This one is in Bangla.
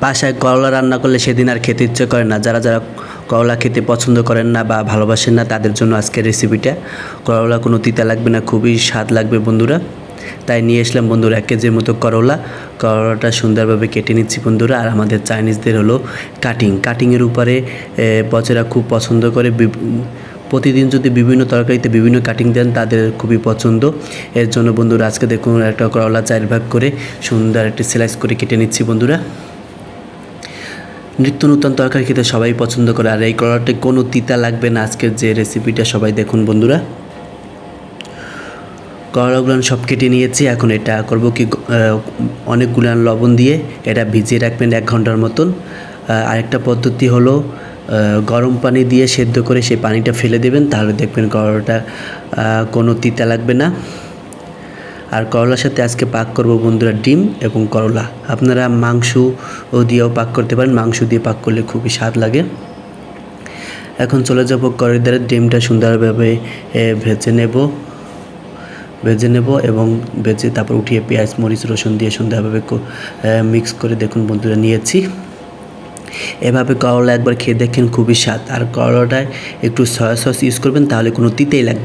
বাসায় করলা রান্না করলে সেদিন আর খেতে ইচ্ছে করে না। যারা যারা করলা খেতে পছন্দ করেন না বা ভালোবাসেন না তাদের জন্য আজকের রেসিপিটা। করলা কোনো তিতা লাগবে না, খুবই স্বাদ লাগবে বন্ধুরা। তাই নিয়ে আসলাম বন্ধুরা 1 কেজির মতো করলাটা সুন্দরভাবে কেটে নিচ্ছি বন্ধুরা। আর আমাদের চাইনিজদের হলো কাটিংয়ের উপরে বচেরা খুব পছন্দ করে। প্রতিদিন যদি বিভিন্ন তরকারিতে বিভিন্ন কাটিং দেন তাদের খুবই পছন্দ। এর জন্য বন্ধুরা আজকে দেখুন একটা করলা 4 ভাগ করে সুন্দর একটি স্লাইস করে কেটে নিচ্ছি বন্ধুরা। নিত্য নতুন তরকারি খেতে সবাই পছন্দ করে, আর এই করলাটা কোনো তিতা লাগবে না। আজকের যে রেসিপিটা সবাই দেখুন বন্ধুরা। করলাগুলো সব কেটে নিয়েছি। এখন এটা করব কি, অনেকগুলো লবণ দিয়ে এটা ভিজিয়ে রাখবেন 1 ঘন্টার মতন। আরেকটা পদ্ধতি হলো গরম পানি দিয়ে সেদ্ধ করে সেই পানিটা ফেলে দেবেন, তাহলে দেখবেন করলাটা কোনো তিতা লাগবে না। আর করলার সাথে আজকে পাক করব বন্ধুরা ডিম এবং করলা। আপনারা মাংস দিয়েও পাক করতে পারেন, মাংস দিয়ে পাক করলে খুবই স্বাদ লাগে। এখন চলে যাব কড়াইতে, ডিমটা সুন্দরভাবে ভেজে নেব এবং ভেজে তারপর উঠিয়ে পেঁয়াজ মরিচ রসুন দিয়ে সুন্দরভাবে মিক্স করে দেখুন বন্ধুরা নিয়েছি। এভাবে করলা একবার খেয়ে দেখেন, খুবই স্বাদ। আর করলাটায় একটু সয়া সস ইউজ করবেন, তাহলে কোনো তিতেই লাগবে।